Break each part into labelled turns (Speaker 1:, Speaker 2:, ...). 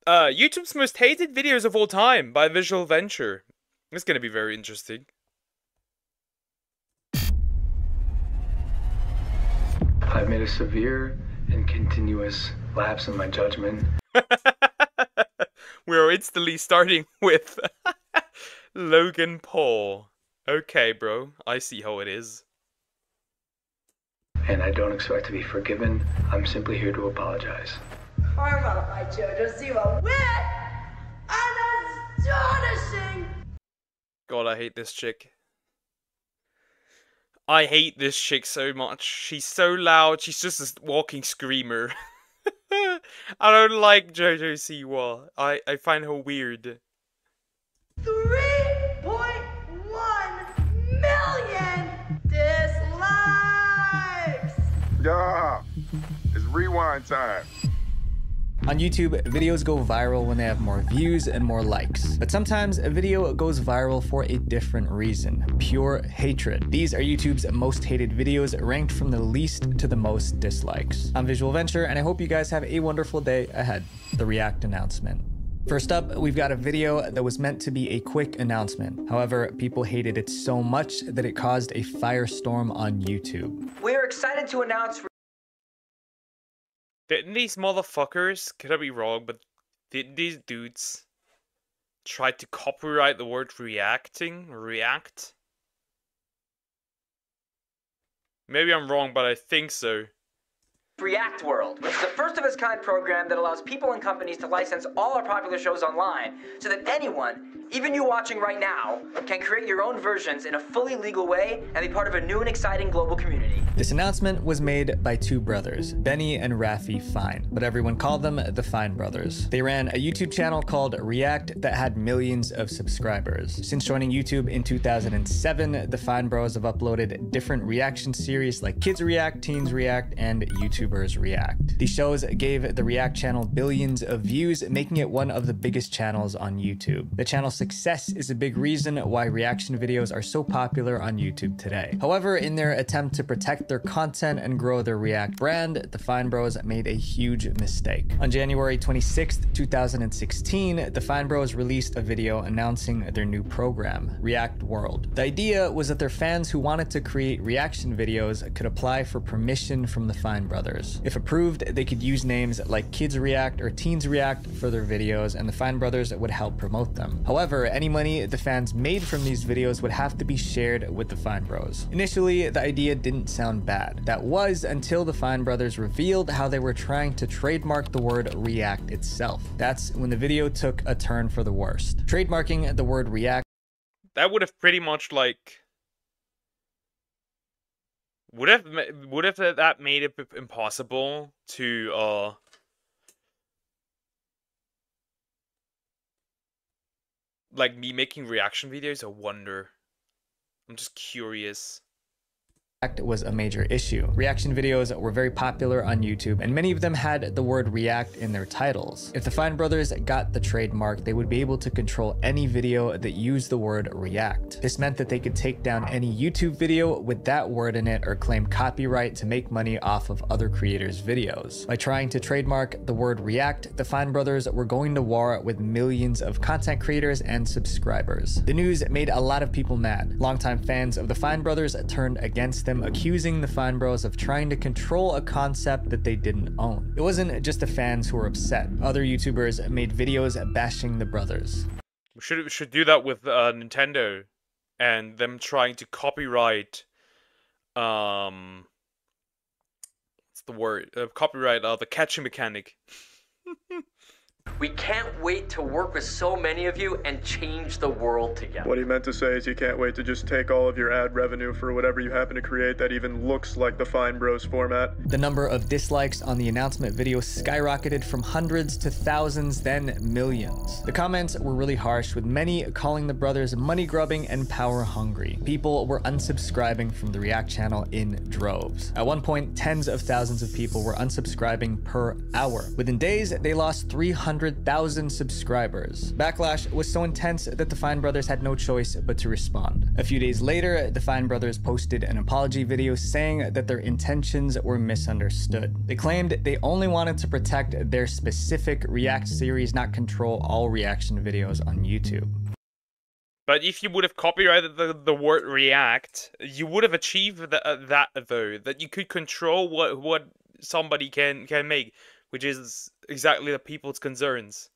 Speaker 1: YouTube's most hated videos of all time by Visual Venture. It's gonna be very interesting.
Speaker 2: I've made a severe and continuous lapse in my judgment.
Speaker 1: We're instantly starting with Logan Paul. Okay, bro. I see how it is.
Speaker 2: And I don't expect to be forgiven. I'm simply here to apologize.
Speaker 3: Karma, my JoJo Siwa wit and astonishing.
Speaker 1: God, I hate this chick. I hate this chick so much. She's so loud. She's just a walking screamer. I don't like JoJo Siwa. I find her weird.
Speaker 3: 3.1 million dislikes.
Speaker 4: Yeah, it's rewind time.
Speaker 5: On YouTube, videos go viral when they have more views and more likes. But sometimes a video goes viral for a different reason: pure hatred. These are YouTube's most hated videos, ranked from the least to the most dislikes. I'm Visual Venture, and I hope you guys have a wonderful day ahead. The React announcement. First up, we've got a video that was meant to be a quick announcement. However, people hated it so much that it caused a firestorm on YouTube.
Speaker 6: We are excited to announce.
Speaker 1: Didn't these motherfuckers, could I be wrong, but didn't these dudes try to copyright the word react? Maybe I'm wrong, but I think so.
Speaker 6: React World, which is a first-of-its-kind program that allows people and companies to license all our popular shows online so that anyone, even you watching right now, can create your own versions in a fully legal way and be part of a new and exciting global community.
Speaker 5: This announcement was made by two brothers, Benny and Rafi Fine, but everyone called them the Fine Brothers. They ran a YouTube channel called React that had millions of subscribers. Since joining YouTube in 2007, the Fine Bros have uploaded different reaction series like Kids React, Teens React, and YouTubers React. These shows gave the React channel billions of views, making it one of the biggest channels on YouTube. The channel's success is a big reason why reaction videos are so popular on YouTube today. However, in their attempt to protect their content and grow their React brand, the Fine Bros made a huge mistake. On January 26th, 2016, the Fine Bros released a video announcing their new program, React World. The idea was that their fans who wanted to create reaction videos could apply for permission from the Fine Brothers. If approved, they could use names like Kids React or Teens React for their videos, and the Fine Brothers would help promote them. However, any money the fans made from these videos would have to be shared with the Fine Bros. Initially, the idea didn't sound bad. That was until the Fine Brothers revealed how they were trying to trademark the word React itself. That's when the video took a turn for the worst. Trademarking the word React.
Speaker 1: That would have pretty much like would have that made it impossible to like me making reaction videos? I wonder. I'm just curious.
Speaker 5: Was a major issue. Reaction videos were very popular on YouTube, and many of them had the word React in their titles. If the Fine Brothers got the trademark, they would be able to control any video that used the word React. This meant that they could take down any YouTube video with that word in it or claim copyright to make money off of other creators' videos. By trying to trademark the word React, the Fine Brothers were going to war with millions of content creators and subscribers. The news made a lot of people mad. Longtime fans of the Fine Brothers turned against them, accusing the Fine Bros of trying to control a concept that they didn't own. It wasn't just the fans who were upset. Other YouTubers made videos bashing the brothers.
Speaker 1: We should do that with Nintendo and them trying to copyright what's the word? Copyright the catching mechanic.
Speaker 7: We can't wait to work with so many of you and change the world together.
Speaker 8: What he meant to say is you can't wait to just take all of your ad revenue for whatever you happen to create that even looks like the Fine Bros format.
Speaker 5: The number of dislikes on the announcement video skyrocketed from hundreds to thousands, then millions. The comments were really harsh, with many calling the brothers money-grubbing and power-hungry. People were unsubscribing from the React channel in droves. At one point, tens of thousands of people were unsubscribing per hour. Within days, they lost 300 400,000 subscribers. Backlash was so intense that the Fine brothers had no choice but to respond. A few days later, the Fine brothers posted an apology video saying that their intentions were misunderstood. They claimed they only wanted to protect their specific React series, not control all reaction videos on YouTube.
Speaker 1: But if you would have copyrighted the word react, you would have achieved that though, that you could control what somebody can make, which is exactly the people's concerns.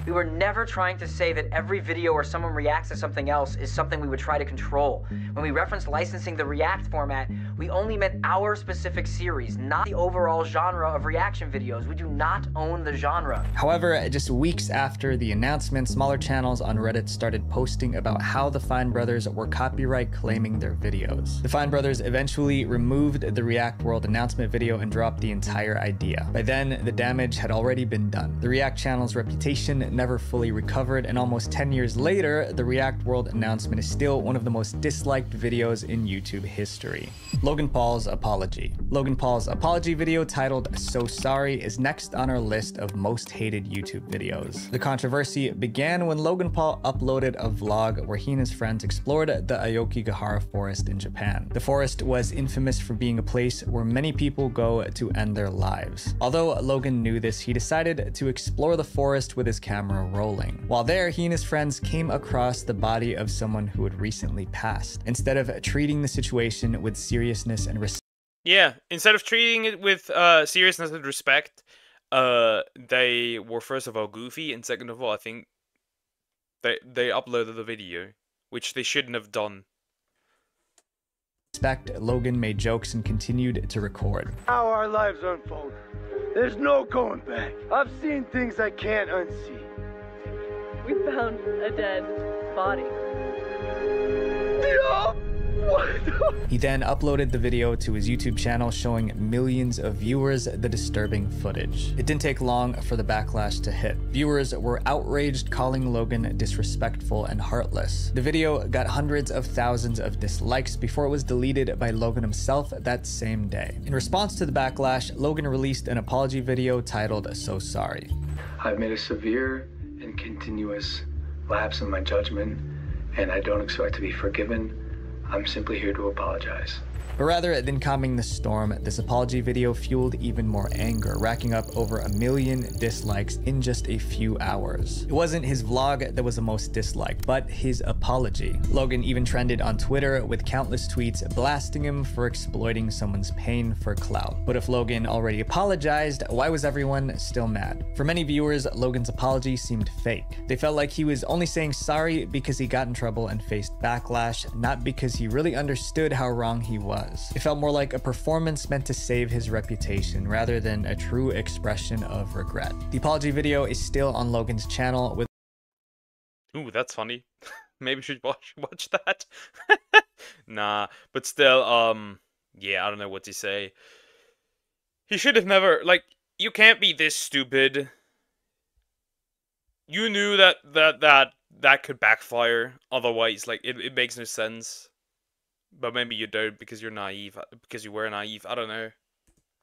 Speaker 6: We were never trying to say that every video where someone reacts to something else is something we would try to control. When we referenced licensing the React format, we only meant our specific series, not the overall genre of reaction videos. We do not own the genre.
Speaker 5: However, just weeks after the announcement, smaller channels on Reddit started posting about how the Fine brothers were copyright claiming their videos. The Fine brothers eventually removed the React World announcement video and dropped the entire idea. By then, the damage had already been done. The React channel's reputation never fully recovered, and almost 10 years later, the React World announcement is still one of the most disliked videos in YouTube history. Logan Paul's apology. Logan Paul's apology video titled "So Sorry" is next on our list of most hated YouTube videos. The controversy began when Logan Paul uploaded a vlog where he and his friends explored the Aokigahara forest in Japan. The forest was infamous for being a place where many people go to end their lives. Although Logan knew this, he decided to explore the forest with his camera rolling. While there, he and his friends came across the body of someone who had recently passed. Instead of treating the situation with seriousness and respect,
Speaker 1: instead of treating it with seriousness and respect, they were first of all goofy, and second of all, I think they uploaded the video, which they shouldn't have done.
Speaker 5: Logan made jokes and continued to record.
Speaker 9: How our lives unfold. There's no going back. I've seen things I can't unsee.
Speaker 3: We found a dead body.
Speaker 5: He then uploaded the video to his YouTube channel, showing millions of viewers the disturbing footage. It didn't take long for the backlash to hit. Viewers were outraged, calling Logan disrespectful and heartless. The video got hundreds of thousands of dislikes before it was deleted by Logan himself that same day. In response to the backlash, Logan released an apology video titled "So Sorry."
Speaker 2: I've made a severe and continuous lapse in my judgment, and I don't expect to be forgiven. I'm simply here to apologize.
Speaker 5: But rather than calming the storm, this apology video fueled even more anger, racking up over 1 million dislikes in just a few hours. It wasn't his vlog that was the most disliked, but his apology. Logan even trended on Twitter with countless tweets blasting him for exploiting someone's pain for clout. But if Logan already apologized, why was everyone still mad? For many viewers, Logan's apology seemed fake. They felt like he was only saying sorry because he got in trouble and faced backlash, not because he really understood how wrong he was. It felt more like a performance meant to save his reputation rather than a true expression of regret. The apology video is still on Logan's channel with—
Speaker 1: Ooh, that's funny. Maybe we should watch that. Nah, but still, yeah, I don't know what to say. He should have never, like, you can't be this stupid. You knew that could backfire. Otherwise, like, it makes no sense. But maybe you don't because you're naive, because you were naive, I don't know.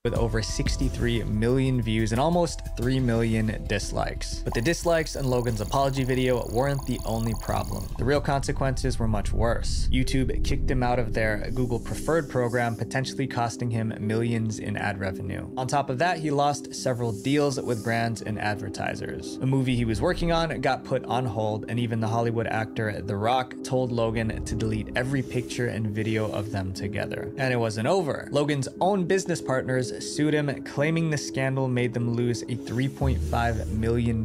Speaker 5: With over 63 million views and almost 3 million dislikes. But the dislikes on Logan's apology video weren't the only problem. The real consequences were much worse. YouTube kicked him out of their Google Preferred program, potentially costing him millions in ad revenue. On top of that, he lost several deals with brands and advertisers. A movie he was working on got put on hold, and even the Hollywood actor The Rock told Logan to delete every picture and video of them together. And it wasn't over. Logan's own business partners sued him, claiming the scandal made them lose a $3.5 million.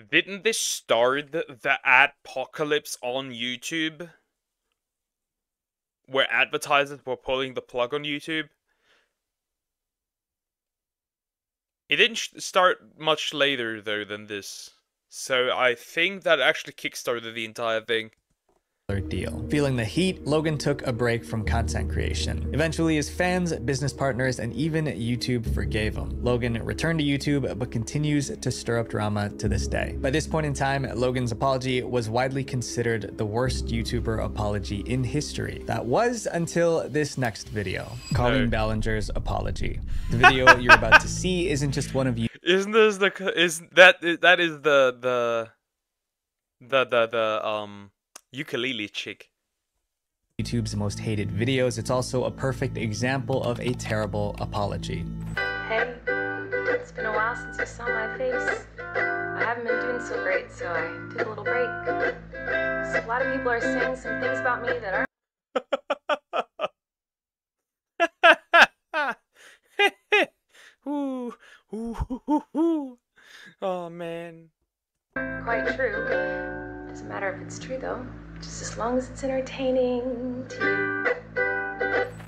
Speaker 1: Didn't this start the adpocalypse on YouTube? Where advertisers were pulling the plug on YouTube? It didn't start much later, though, than this. So I think that actually kickstarted the entire thing.
Speaker 5: deal. Feeling the heat, Logan took a break from content creation. Eventually, his fans, business partners, and even YouTube forgave him. Logan returned to YouTube, but continues to stir up drama to this day. By this point in time, Logan's apology was widely considered the worst YouTuber apology in history. That was until this next video, Colleen Ballinger's apology. The video you're about to see isn't just one of you.
Speaker 1: Isn't this the ukulele chick?
Speaker 5: YouTube's most hated videos. It's also a perfect example of a terrible apology.
Speaker 10: Hey, it's been a while since you saw my face. I haven't been doing so great, so I took a little break. So a lot of people are saying some things about me that
Speaker 1: aren't oh man.
Speaker 10: Quite true. Doesn't matter if it's true though, just as long as it's entertaining to you.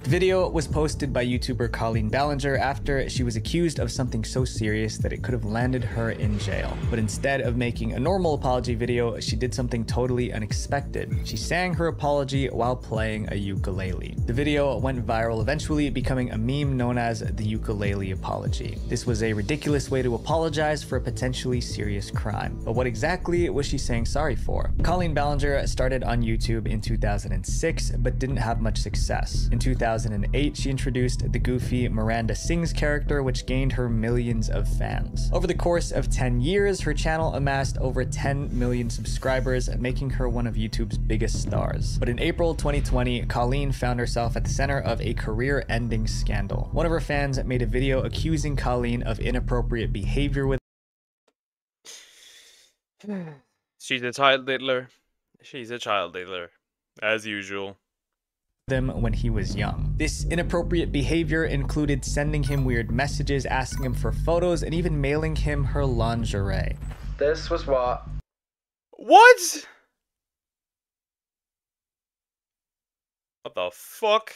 Speaker 5: The video was posted by YouTuber Colleen Ballinger after she was accused of something so serious that it could have landed her in jail. But instead of making a normal apology video, she did something totally unexpected. She sang her apology while playing a ukulele. The video went viral, eventually becoming a meme known as the ukulele apology. This was a ridiculous way to apologize for a potentially serious crime. But what exactly was she saying sorry for? Colleen Ballinger started on YouTube in 2006, but didn't have much success. In 2008, she introduced the goofy Miranda Sings character, which gained her millions of fans. Over the course of 10 years, her channel amassed over 10 million subscribers, making her one of YouTube's biggest stars. But in April 2020, Colleen found herself at the center of a career-ending scandal. One of her fans made a video accusing Colleen of inappropriate behavior with
Speaker 1: She's a child diddler. She's a child diddler, as usual.
Speaker 5: Them when he was young. This inappropriate behavior included sending him weird messages, asking him for photos, and even mailing him her lingerie.
Speaker 2: This was what?
Speaker 1: What? What the fuck?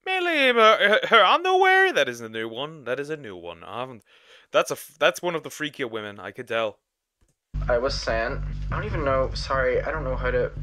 Speaker 1: Mailing him her underwear? That is a new one. That is a new one. I haven't. That's one of the freakier women. I could tell.
Speaker 2: I was sent. I don't even know. Sorry, I don't know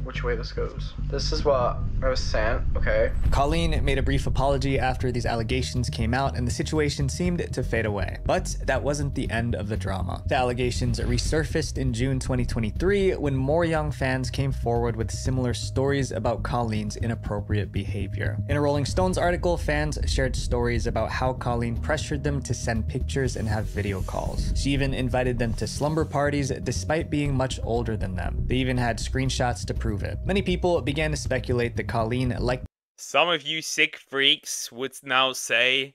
Speaker 2: which way this goes. This is what I was sent. Okay.
Speaker 5: Colleen made a brief apology after these allegations came out, and the situation seemed to fade away. But that wasn't the end of the drama. The allegations resurfaced in June 2023 when more young fans came forward with similar stories about Colleen's inappropriate behavior. In a Rolling Stones article, fans shared stories about how Colleen pressured them to send pictures and have video calls. She even invited them to slumber parties despite being much older than them. They even had screenshots to prove it. Many people began to speculate that Colleen liked.
Speaker 1: Some of you sick freaks would now say,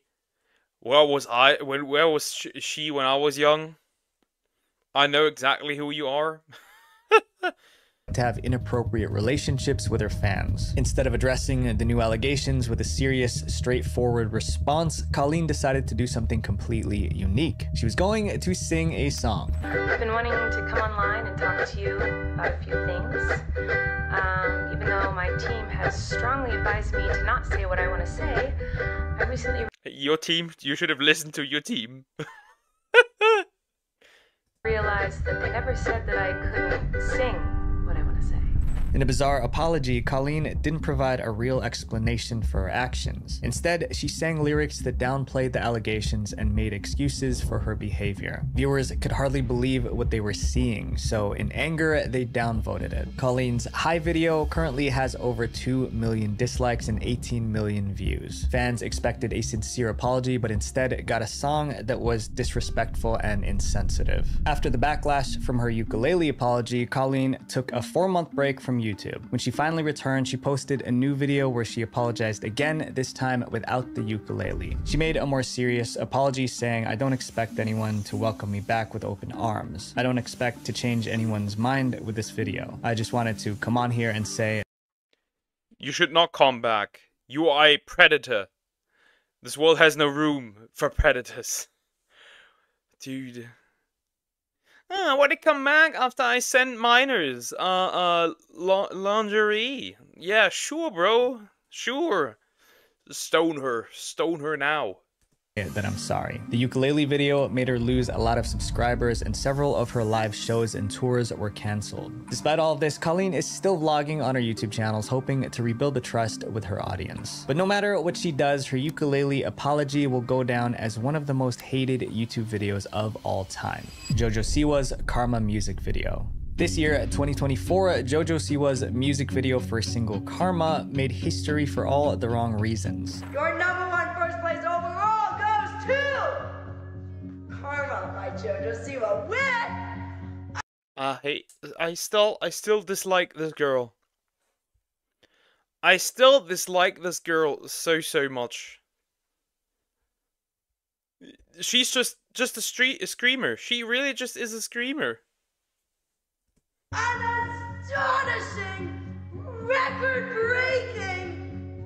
Speaker 1: where was I where was she when I was young? I know exactly who you are.
Speaker 5: To have inappropriate relationships with her fans. Instead of addressing the new allegations with a serious, straightforward response, Colleen decided to do something completely unique. She was going to sing a song.
Speaker 10: I've been wanting to come online and talk to you about a few things. Even though my team has strongly advised me to not say what I want to say, I recently...
Speaker 1: Your team? You should have listened to your team.
Speaker 10: realized that they never said that I couldn't sing what I want to say.
Speaker 5: In a bizarre apology, Colleen didn't provide a real explanation for her actions. Instead, she sang lyrics that downplayed the allegations and made excuses for her behavior. Viewers could hardly believe what they were seeing, so in anger, they downvoted it. Colleen's High video currently has over 2 million dislikes and 18 million views. Fans expected a sincere apology, but instead got a song that was disrespectful and insensitive. After the backlash from her ukulele apology, Colleen took a 4-month break from YouTube. When she finally returned, she posted a new video where she apologized again, this time without the ukulele. She made a more serious apology saying, "I don't expect anyone to welcome me back with open arms. I don't expect to change anyone's mind with this video. I just wanted to come on here and say,
Speaker 1: you should not come back. You are a predator. This world has no room for predators." Dude. Why'd it come back after I sent minors? Lingerie. Yeah, sure, bro. Sure. Stone her. Stone her now.
Speaker 5: that I'm sorry. The ukulele video made her lose a lot of subscribers, and several of her live shows and tours were cancelled. Despite all of this, Colleen is still vlogging on her YouTube channels, hoping to rebuild the trust with her audience. But no matter what she does, her ukulele apology will go down as one of the most hated YouTube videos of all time. JoJo Siwa's Karma music video. This year, 2024, JoJo Siwa's music video for single Karma made history for all the wrong reasons.
Speaker 11: Your number one first place overall goes to Karma by JoJo Siwa with
Speaker 1: I still dislike this girl. I still dislike this girl so much. She's just a screamer. She really just is a screamer.
Speaker 11: An astonishing, record-breaking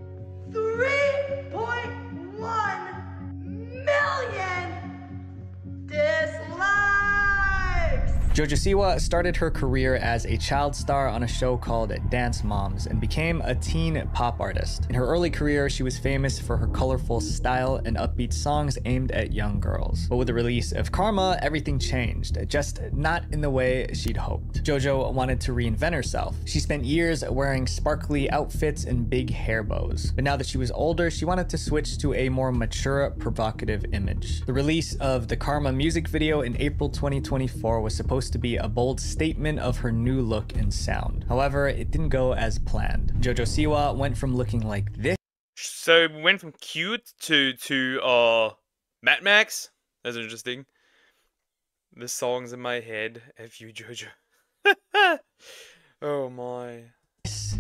Speaker 11: 3.1 million dislikes!
Speaker 5: JoJo Siwa started her career as a child star on a show called Dance Moms and became a teen pop artist. In her early career, she was famous for her colorful style and upbeat songs aimed at young girls. But with the release of Karma, everything changed, just not in the way she'd hoped. JoJo wanted to reinvent herself. She spent years wearing sparkly outfits and big hair bows. But now that she was older, she wanted to switch to a more mature, provocative image. The release of the Karma music video in April 2024 was supposed to be a bold statement of her new look and sound. However, it didn't go as planned. JoJo Siwa went from looking like this.
Speaker 1: So we went from cute to Mad Max. That's interesting. The song's in my head. F you, JoJo. Oh my.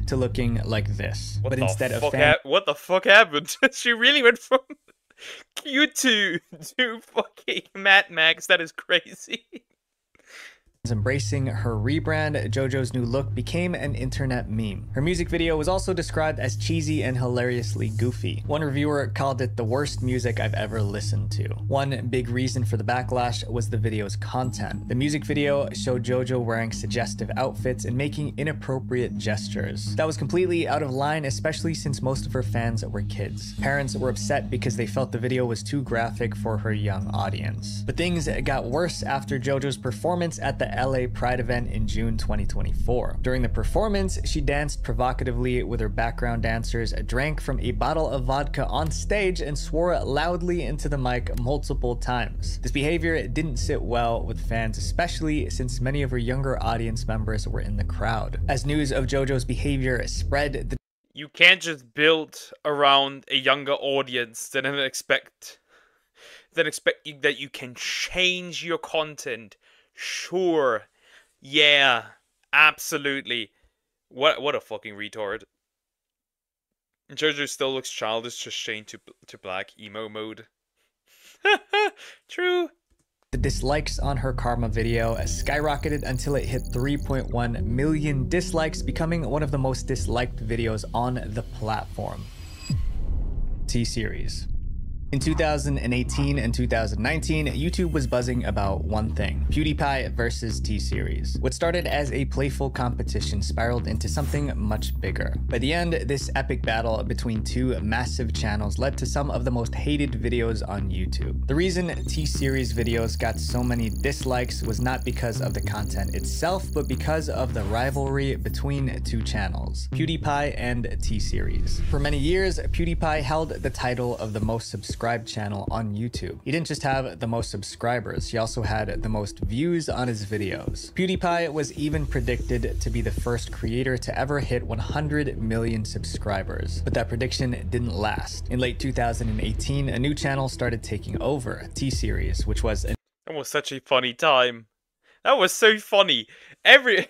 Speaker 5: To looking like this.
Speaker 1: What
Speaker 5: but
Speaker 1: the
Speaker 5: instead of
Speaker 1: what the fuck happened? She really went from cute to fucking Mad Max. That is crazy.
Speaker 5: Embracing her rebrand, JoJo's new look became an internet meme. Her music video was also described as cheesy and hilariously goofy. One reviewer called it the worst music I've ever listened to. One big reason for the backlash was the video's content. The music video showed JoJo wearing suggestive outfits and making inappropriate gestures. That was completely out of line, especially since most of her fans were kids. Parents were upset because they felt the video was too graphic for her young audience. But things got worse after JoJo's performance at the LA Pride event in June 2024. During the performance, she danced provocatively with her background dancers, drank from a bottle of vodka on stage, and swore loudly into the mic multiple times. This behavior didn't sit well with fans, especially since many of her younger audience members were in the crowd. As news of JoJo's behavior spread,
Speaker 1: you can't just build around a younger audience and then expect that you can change your content. Sure. Yeah. Absolutely. What a fucking retard. JoJo still looks childish, just changed to black emo mode. True.
Speaker 5: The dislikes on her Karma video skyrocketed until it hit 3.1 million dislikes, becoming one of the most disliked videos on the platform. T-Series. In 2018 and 2019, YouTube was buzzing about one thing: PewDiePie versus T-Series. What started as a playful competition spiraled into something much bigger. By the end, this epic battle between two massive channels led to some of the most hated videos on YouTube. The reason T-Series videos got so many dislikes was not because of the content itself, but because of the rivalry between two channels, PewDiePie and T-Series. For many years, PewDiePie held the title of the most subscribed channel on YouTube. He didn't just have the most subscribers, he also had the most views on his videos. PewDiePie was even predicted to be the first creator to ever hit 100 million subscribers, but that prediction didn't last. In late 2018, a new channel started taking over, T-Series, which was
Speaker 1: That was such a funny time. That was so funny. It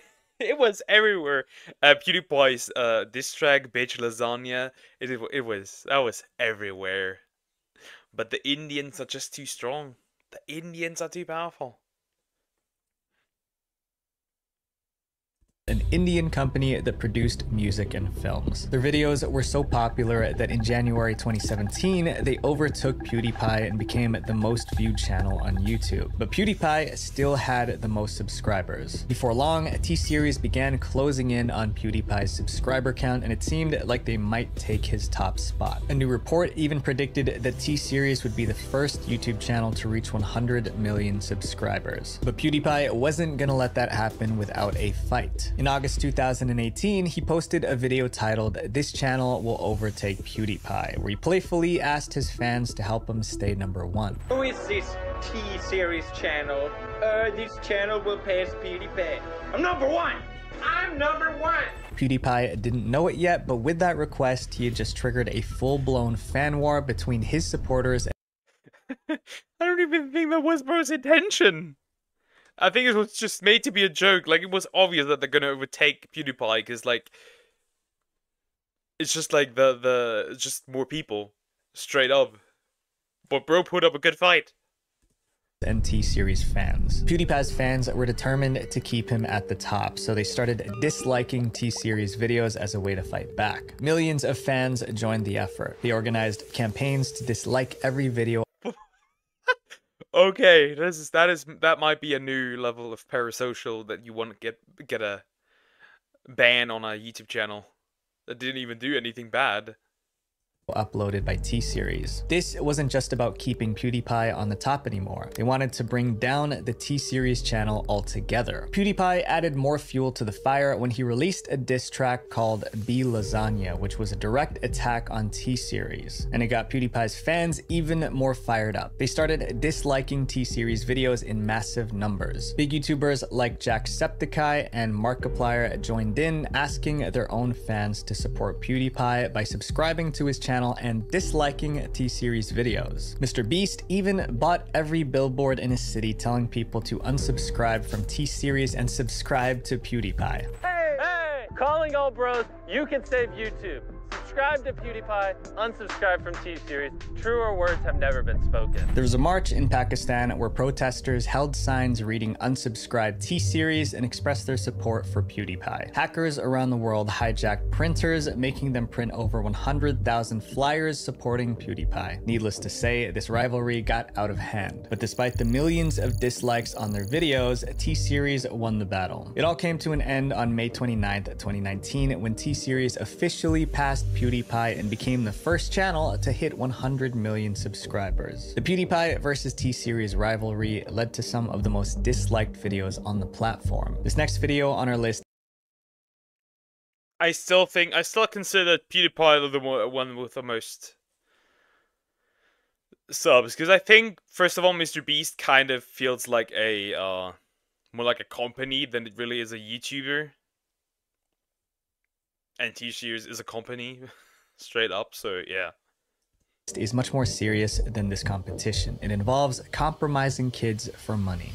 Speaker 1: was everywhere. PewDiePie's diss track, Bitch Lasagna. That was everywhere. But the Indians are just too strong. The Indians are too powerful.
Speaker 5: An Indian company that produced music and films. Their videos were so popular that in January 2017, they overtook PewDiePie and became the most viewed channel on YouTube. But PewDiePie still had the most subscribers. Before long, T-Series began closing in on PewDiePie's subscriber count, and it seemed like they might take his top spot. A new report even predicted that T-Series would be the first YouTube channel to reach 100 million subscribers. But PewDiePie wasn't gonna let that happen without a fight. In August 2018, he posted a video titled "This Channel Will Overtake PewDiePie," where he playfully asked his fans to help him stay #1.
Speaker 12: Who is this T-Series channel? This channel will pass PewDiePie. I'm #1! I'm #1!
Speaker 5: PewDiePie didn't know it yet, but with that request, he had just triggered a full-blown fan war between his supporters.
Speaker 1: I don't even think that was bro's intention. I think it was just made to be a joke. Like, it was obvious that they're gonna overtake PewDiePie, because, like, it's just like it's just more people, straight up. But bro put up a good fight.
Speaker 5: And T-Series fans. PewDiePie's fans were determined to keep him at the top, so they started disliking T-Series videos as a way to fight back. Millions of fans joined the effort. They organized campaigns to dislike every video.
Speaker 1: Okay, that might be a new level of parasocial that you want to get a ban on a YouTube channel that didn't even do anything bad.
Speaker 5: Uploaded by T-Series. This wasn't just about keeping PewDiePie on the top anymore. They wanted to bring down the T-Series channel altogether. PewDiePie added more fuel to the fire when he released a diss track called Be Lasagna, which was a direct attack on T-Series. And it got PewDiePie's fans even more fired up. They started disliking T-Series videos in massive numbers. Big YouTubers like Jacksepticeye and Markiplier joined in, asking their own fans to support PewDiePie by subscribing to his channel and disliking T-Series videos. Mr. Beast even bought every billboard in his city, telling people to unsubscribe from T-Series and subscribe to PewDiePie.
Speaker 12: Hey! Calling all bros, you can save YouTube. Subscribe to PewDiePie, unsubscribe from T-Series. Truer words have never been spoken.
Speaker 5: There was a march in Pakistan where protesters held signs reading "Unsubscribe T-Series" and expressed their support for PewDiePie. Hackers around the world hijacked printers, making them print over 100,000 flyers supporting PewDiePie. Needless to say, this rivalry got out of hand. But despite the millions of dislikes on their videos, T-Series won the battle. It all came to an end on May 29th, 2019, when T-Series officially passed PewDiePie and became the first channel to hit 100 million subscribers. The PewDiePie versus T-Series rivalry led to some of the most disliked videos on the platform. This next video on our list,
Speaker 1: I still consider PewDiePie the one with the most subs, because I think, first of all, Mr. Beast kind of feels like a more like a company than it really is a YouTuber. And T-Series is a company, straight up, so yeah.
Speaker 5: Is much more serious than this competition. It involves compromising kids for money.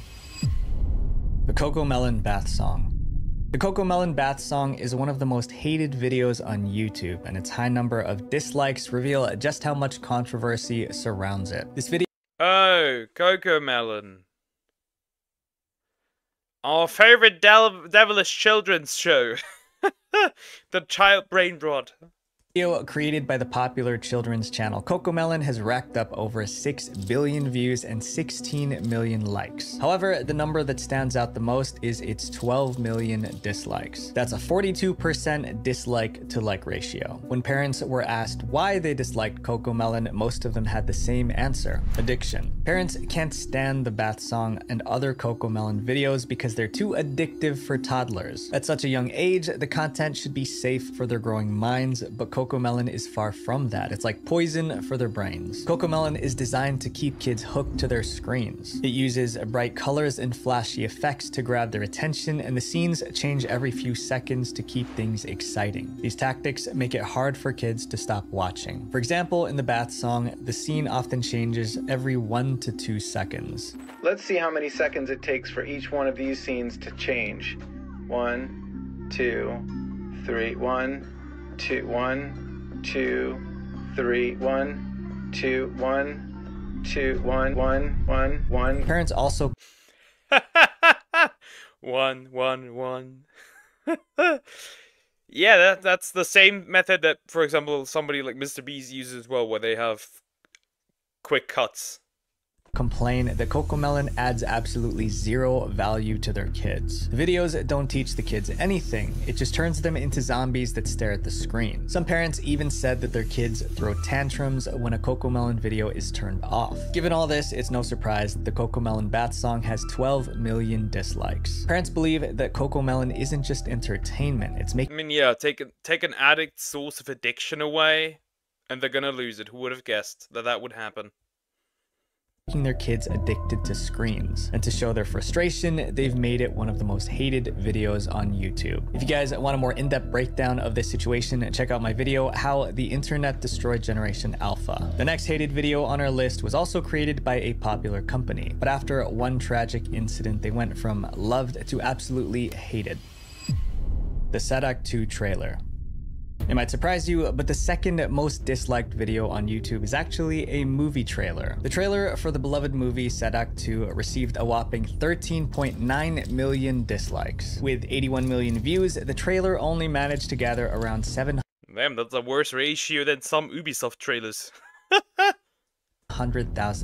Speaker 5: The CoComelon Bath Song. The CoComelon Bath Song is one of the most hated videos on YouTube, and its high number of dislikes reveal just how much controversy surrounds it. This video—
Speaker 1: Oh, CoComelon. Our favorite devilish children's show. The child brain rot.
Speaker 5: Video created by the popular children's channel CoComelon has racked up over 6 billion views and 16 million likes. However, the number that stands out the most is its 12 million dislikes. That's a 42% dislike to like ratio. When parents were asked why they disliked CoComelon, most of them had the same answer: addiction. Parents can't stand the Bath Song and other CoComelon videos because they're too addictive for toddlers. At such a young age, the content should be safe for their growing minds, but CoComelon is far from that. It's like poison for their brains. CoComelon is designed to keep kids hooked to their screens. It uses bright colors and flashy effects to grab their attention, and the scenes change every few seconds to keep things exciting. These tactics make it hard for kids to stop watching. For example, in the Bath Song, the scene often changes every 1 to 2 seconds.
Speaker 2: Let's see how many seconds it takes for each one of these scenes to change. 1, 2, 3, 1, 2, 1, 2, 3, 1, 2, 1, 2, 1, 1, 1, 1.
Speaker 5: Parents also
Speaker 1: 1, 1, 1. Yeah, that's the same method that, for example, somebody like MrBeast uses as well, where they have quick cuts.
Speaker 5: Complain that CoComelon adds absolutely zero value to their kids. The videos don't teach the kids anything, it just turns them into zombies that stare at the screen. Some parents even said that their kids throw tantrums when a CoComelon video is turned off. Given all this, it's no surprise that the CoComelon Bath song has 12 million dislikes. Parents believe that CoComelon isn't just entertainment, it's making—
Speaker 1: I mean, yeah, take an addict's source of addiction away, and they're gonna lose it. Who would have guessed that that would happen?
Speaker 5: their kids addicted to screens. And to show their frustration, they've made it one of the most hated videos on YouTube. If you guys want a more in-depth breakdown of this situation, check out my video, How the Internet Destroyed Generation Alpha. The next hated video on our list was also created by a popular company, but after one tragic incident, they went from loved to absolutely hated. The Sadak 2 trailer. It might surprise you, but the second most disliked video on YouTube is actually a movie trailer. The trailer for the beloved movie Sadak 2 received a whopping 13.9 million dislikes. With 81 million views, the trailer only managed to gather around 700,000
Speaker 1: Damn, that's a worse ratio than some Ubisoft trailers.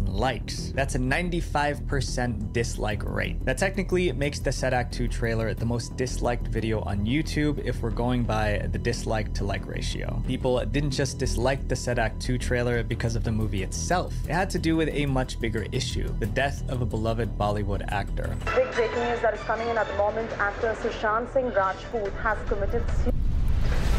Speaker 5: likes. That's a 95% dislike rate. That technically makes the Sadak 2 trailer the most disliked video on YouTube if we're going by the dislike to like ratio. People didn't just dislike the Sadak 2 trailer because of the movie itself. It had to do with a much bigger issue, the death of a beloved Bollywood actor.
Speaker 13: Big breaking news that is coming in at the moment. Actor Sushant Singh Rajput has committed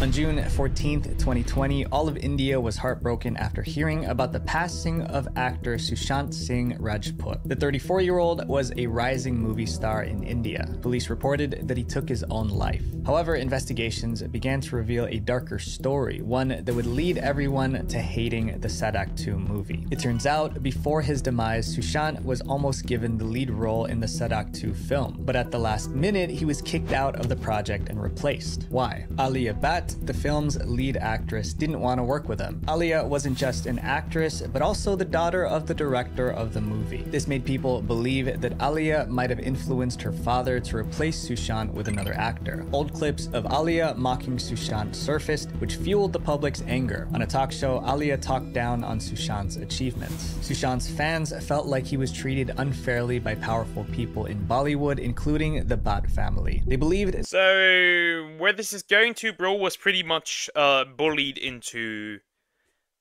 Speaker 5: On June 14th, 2020, all of India was heartbroken after hearing about the passing of actor Sushant Singh Rajput. The 34-year-old was a rising movie star in India. Police reported that he took his own life. However, investigations began to reveal a darker story, one that would lead everyone to hating the Sadak 2 movie. It turns out, before his demise, Sushant was almost given the lead role in the Sadak 2 film, but at the last minute, he was kicked out of the project and replaced. Why? Alia Bhatt, the film's lead actress, didn't want to work with him. Alia wasn't just an actress, but also the daughter of the director of the movie. This made people believe that Alia might have influenced her father to replace Sushant with another actor. Old clips of Alia mocking Sushant surfaced, which fueled the public's anger. On a talk show, Alia talked down on Sushant's achievements. Sushant's fans felt like he was treated unfairly by powerful people in Bollywood, including the Bhatt family. They believed—
Speaker 1: So, where this is going to, bro, was pretty much bullied into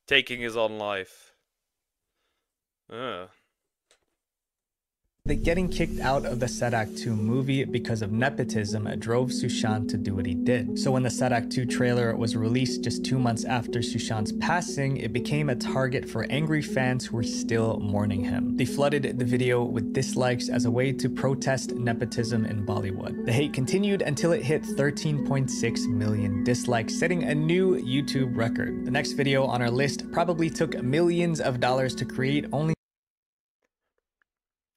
Speaker 1: taking his own life.
Speaker 5: that getting kicked out of the Sadak 2 movie because of nepotism drove Sushant to do what he did. So when the Sadak 2 trailer was released just 2 months after Sushant's passing, it became a target for angry fans who were still mourning him. They flooded the video with dislikes as a way to protest nepotism in Bollywood. The hate continued until it hit 13.6 million dislikes, setting a new YouTube record. The next video on our list probably took millions of dollars to create, only—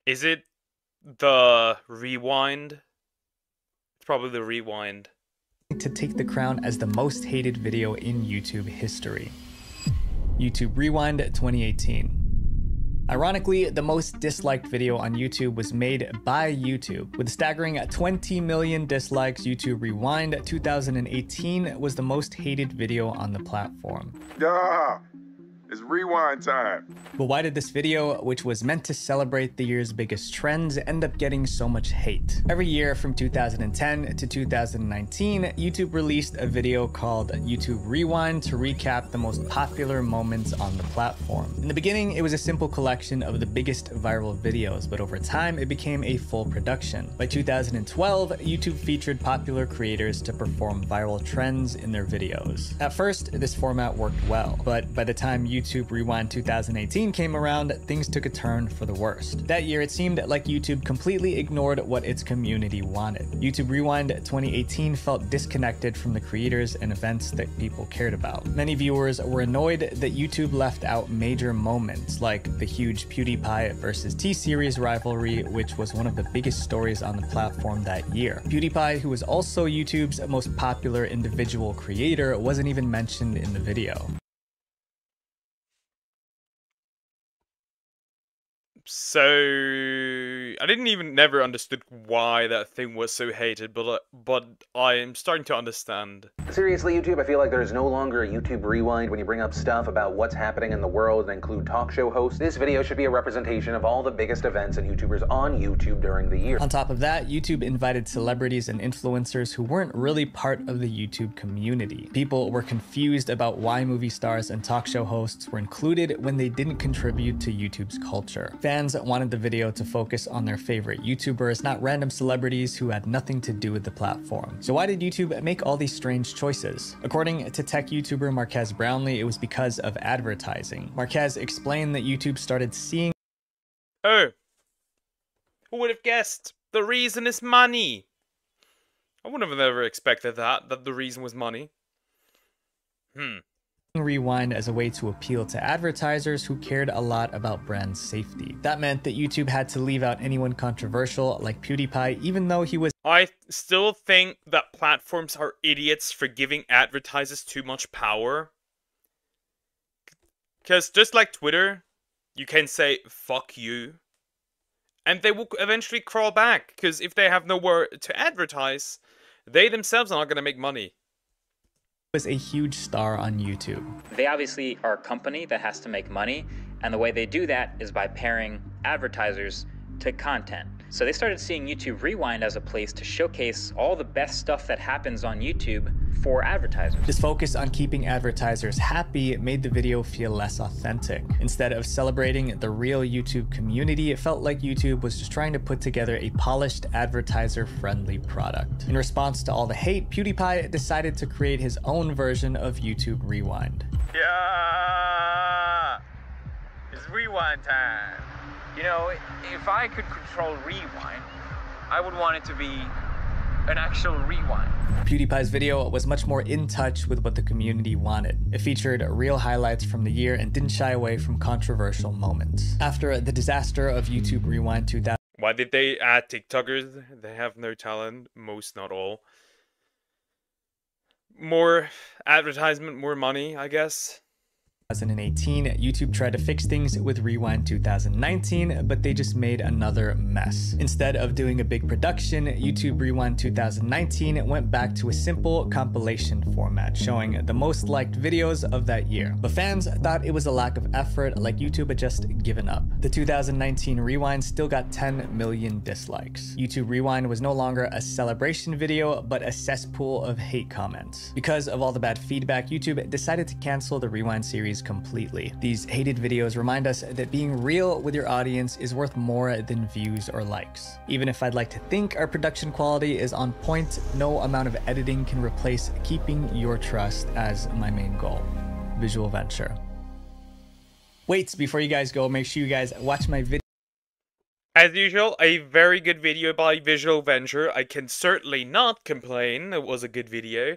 Speaker 1: Is it the Rewind? It's probably the Rewind.
Speaker 5: to take the crown as the most hated video in YouTube history. YouTube Rewind 2018. Ironically, the most disliked video on YouTube was made by YouTube. With a staggering 20 million dislikes, YouTube Rewind 2018 was the most hated video on the platform.
Speaker 4: Yeah. It's rewind time.
Speaker 5: But why did this video, which was meant to celebrate the year's biggest trends, end up getting so much hate? Every year from 2010 to 2019, YouTube released a video called YouTube Rewind to recap the most popular moments on the platform. In the beginning, it was a simple collection of the biggest viral videos, but over time, it became a full production. By 2012, YouTube featured popular creators to perform viral trends in their videos. At first, this format worked well, but by the time YouTube Rewind 2018 came around, things took a turn for the worst. That year, it seemed like YouTube completely ignored what its community wanted. YouTube Rewind 2018 felt disconnected from the creators and events that people cared about. Many viewers were annoyed that YouTube left out major moments like the huge PewDiePie versus T-Series rivalry, which was one of the biggest stories on the platform that year. PewDiePie, who was also YouTube's most popular individual creator, wasn't even mentioned in the video.
Speaker 1: So, I didn't even never understood why that thing was so hated, but I am starting to understand.
Speaker 14: Seriously, YouTube, I feel like there's no longer a YouTube rewind when you bring up stuff about what's happening in the world and include talk show hosts. This video should be a representation of all the biggest events and YouTubers on YouTube during the year.
Speaker 5: On top of that, YouTube invited celebrities and influencers who weren't really part of the YouTube community. People were confused about why movie stars and talk show hosts were included when they didn't contribute to YouTube's culture. Fans wanted the video to focus on their favorite YouTubers, not random celebrities who had nothing to do with the platform. So why did YouTube make all these strange choices? According to tech YouTuber Marques Brownlee, it was because of advertising. Marques explained that YouTube started seeing—
Speaker 1: Oh, who would have guessed? The reason is money. I would have never expected that the reason was money.
Speaker 5: Rewind as a way to appeal to advertisers who cared a lot about brand safety. That meant that YouTube had to leave out anyone controversial like PewDiePie, even though he was—
Speaker 1: I still think that platforms are idiots for giving advertisers too much power. Because just like Twitter, you can say, fuck you, and they will eventually crawl back, because if they have nowhere to advertise, they themselves are not going to make money.
Speaker 5: Was a huge star on YouTube.
Speaker 15: They obviously are a company that has to make money, and the way they do that is by pairing advertisers to content. So they started seeing YouTube Rewind as a place to showcase all the best stuff that happens on YouTube for advertisers.
Speaker 5: This focus on keeping advertisers happy made the video feel less authentic. Instead of celebrating the real YouTube community, it felt like YouTube was just trying to put together a polished, advertiser-friendly product. In response to all the hate, PewDiePie decided to create his own version of YouTube Rewind.
Speaker 16: Yeah, it's rewind time. You know, if I could control rewind, I would want it to be an actual rewind.
Speaker 5: PewDiePie's video was much more in touch with what the community wanted. It featured real highlights from the year and didn't shy away from controversial moments. After the disaster of YouTube Rewind 2000—
Speaker 1: Why did they add TikTokers? They have no talent, most not all. More advertisement, more money, I guess.
Speaker 5: 2018, YouTube tried to fix things with Rewind 2019, but they just made another mess. Instead of doing a big production, YouTube Rewind 2019 went back to a simple compilation format, showing the most liked videos of that year. But fans thought it was a lack of effort, like YouTube had just given up. The 2019 Rewind still got 10 million dislikes. YouTube Rewind was no longer a celebration video, but a cesspool of hate comments. Because of all the bad feedback, YouTube decided to cancel the Rewind series completely. These hated videos remind us that being real with your audience is worth more than views or likes. Even if I'd like to think our production quality is on point, no amount of editing can replace keeping your trust as my main goal. Visual Venture. Wait, before you guys go, make sure you guys watch my video.
Speaker 1: As usual, a very good video by Visual Venture. I can certainly not complain. It was a good video.